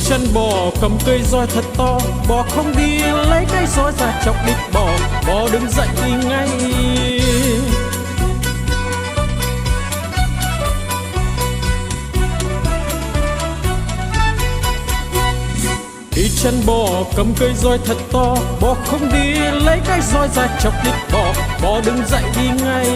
chân bò cầm cây roi thật to, bò không đi lấy cái roi ra chọc đít bò, bò đứng dậy đi ngay. Đi chân bò cầm cây roi thật to, bò không đi lấy cái roi ra chọc đít bò, bò đứng dậy đi ngay.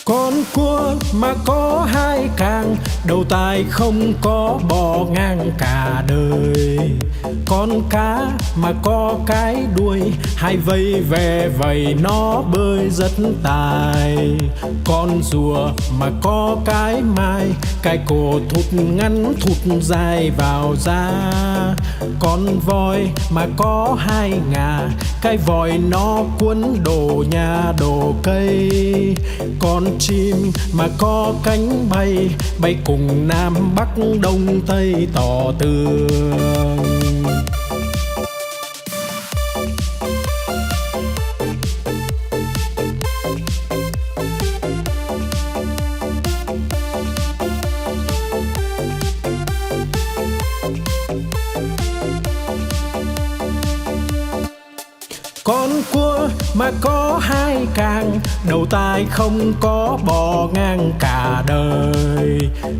Con cua mà có hai càng, đầu tai không có bò ngang cả đời. Con cá mà có cái đuôi, hai vây về vầy nó bơi rất tài. Con rùa mà có cái mai, cái cổ thụt ngắn thụt dài vào da. Con voi mà có hai ngà, cái vòi nó cuốn đồ nhà đồ cây. Con chim mà có cánh bay, bay cùng Nam Bắc Đông Tây tỏ tường. Con cua mà có hai càng, đầu tai không có bò ngang cả đời.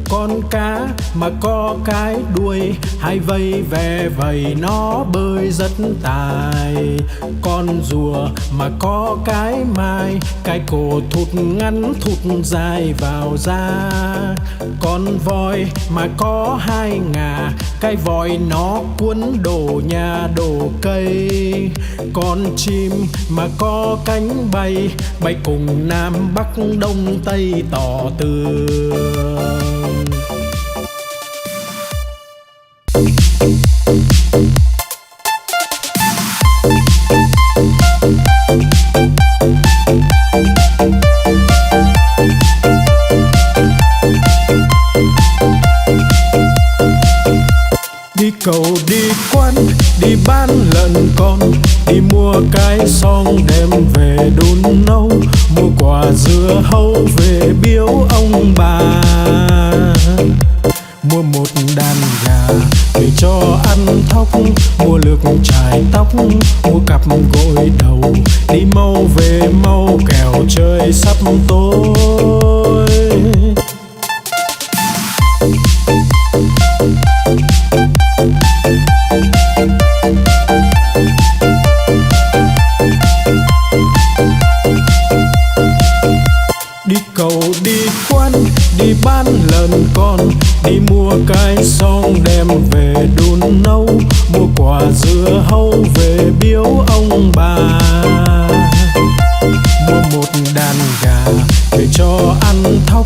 Con cá mà có cái đuôi, hai vây về vầy nó bơi rất tài. Con rùa mà có cái mai, cái cổ thụt ngắn thụt dài vào da. Con voi mà có hai ngà, cái vòi nó cuốn đồ nhà đồ cây. Con chim mà có cánh bay, bay cùng Nam Bắc Đông Tây tỏ tường. Đi cầu đi quán, đi bán lợn con, đi mua cái xong đem về đun nấu, mua quả dưa hấu về biếu ông bà. Mua một đàn gà về cho ăn thóc, mua lược chải tóc, mua cặp gội đầu, đi mau về mau kẻo trời sắp tối. Đi cầu đi quán, đi bán lợn con, đi mua cái xong đem về đun nấu, mua quả dưa hấu về biếu ông bà. Mua một đàn gà về cho ăn thóc,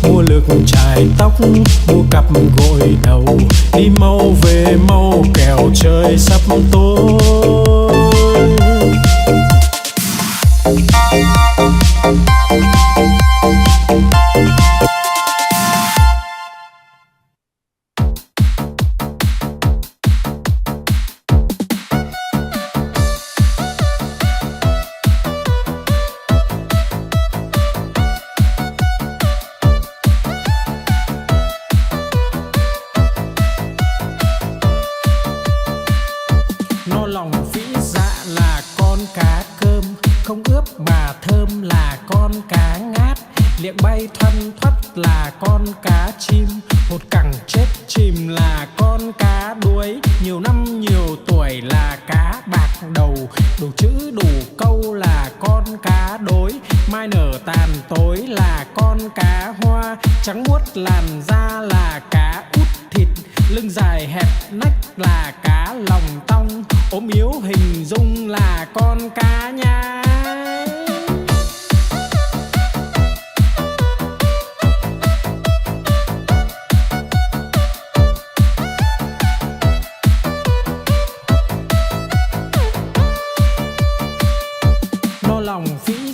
mua lược chải tóc, mua cặp gội đầu, đi mau về mau kẻo trời sắp tối. No lòng vĩ dạ là con cá cơm, không ướp mà thơm là con cá ngát. Liệng bay thoăn thoắt là con cá chim, một cẳng chết chìm là con cá đuối. Nhiều năm nhiều tuổi là cá bạc đầu, đủ chữ đủ câu là con cá đối. Mai nở tàn tối là con cá hoa, trắng muốt làn da là cá út thịt. Lưng dài hẹp nách là cá lòng tong, ốm yếu hình dung là con cá nhái. No lòng vĩ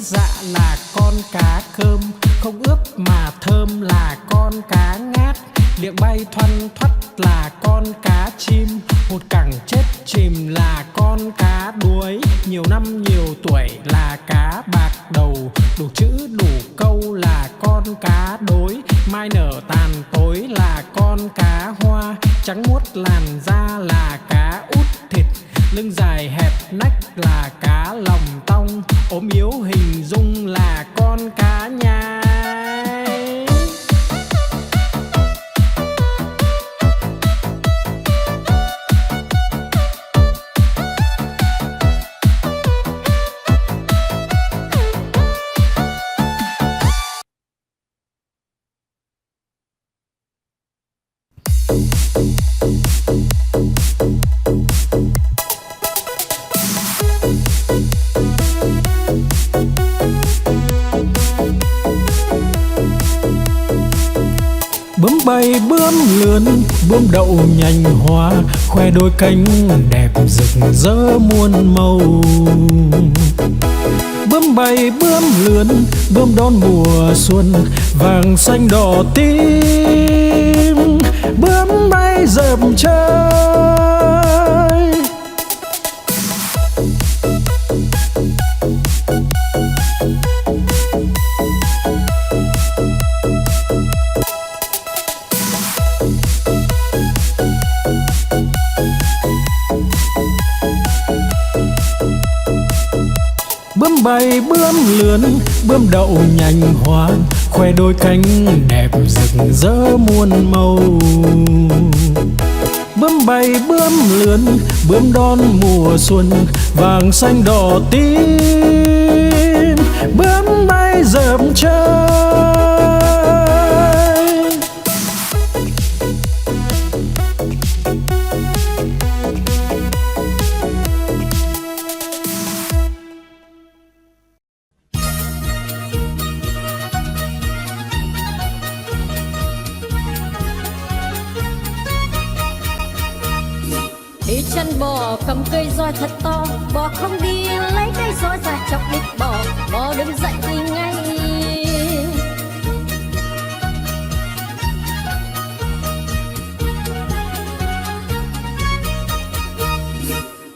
con cá ngát, liệng bay thoăn thoắt là con cá chim, hụt cẳng chết chìm là con cá đuối, nhiều năm nhiều tuổi là cá bạc đầu, đủ chữ đủ câu là con cá đối, mai nở tàn tối là con cá hoa, trắng muốt làn da là cá út thịt, lưng dài hẹp nách là cá lòng tong, ốm yếu hình dung là con cá nhai. Bướm bay bướm lượn, bướm đậu nhành hoa, khoe đôi cánh đẹp rực rỡ muôn màu. Bướm bay bướm lượn, bướm đón mùa xuân, vàng xanh đỏ tím, bướm bay dợp trời. Bướm bay bướm lượn, bướm đậu nhành hoa, khoe đôi cánh đẹp rực rỡ muôn màu. Bướm bay bướm lượn, bướm đón mùa xuân, vàng xanh đỏ tím, bướm bay dợp trời. Đi chân bò cầm cây roi thật to, bò không đi lấy cây roi ra chọc đít bò, bò đứng dậy đi ngay.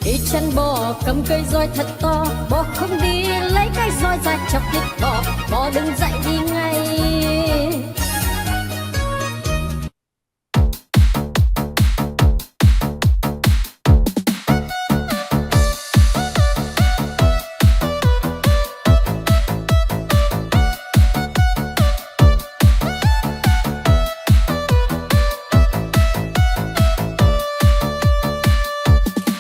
Đi chân bò cầm cây roi thật to, bò không đi lấy cây roi ra chọc đít bò, bò đứng dậy đi ngay.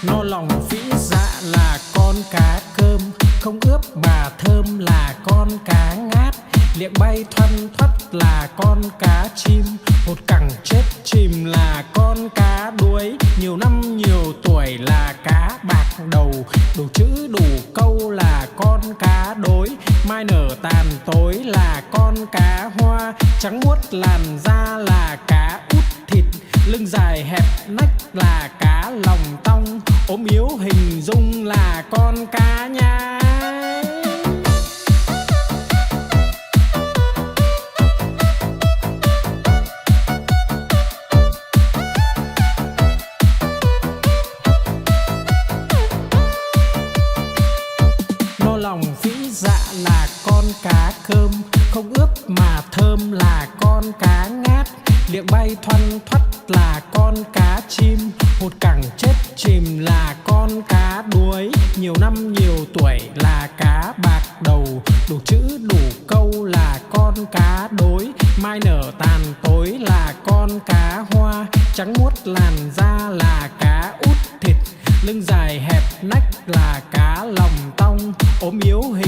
No lòng phĩ dạ là con cá cơm, không ướp mà thơm là con cá ngát, liệng bay thoăn thoắt là con cá chim, hụt cẳng chết chìm là con cá đuối, nhiều năm nhiều tuổi là cá bạc đầu, đủ chữ đủ câu là con cá đối, mai nở tàn tối là con cá hoa, trắng muốt làn da là cá út thịt, lưng dài hẹp nách là cá lòng tong, ốm yếu hình dung là con cá nhai. No lòng phĩ dạ là con cá cơm, không ướp mà thơm là con cá ngát, liệng bay thoăn thoắt là con cá chim, hụt cẳng chết chìm là con cá đuối, nhiều năm nhiều tuổi là cá bạc đầu, đủ chữ đủ câu là con cá đối, mai nở tàn tối là con cá hoa, trắng muốt làn da là cá út thịt, lưng dài hẹp nách là cá lòng tong, ốm yếu hình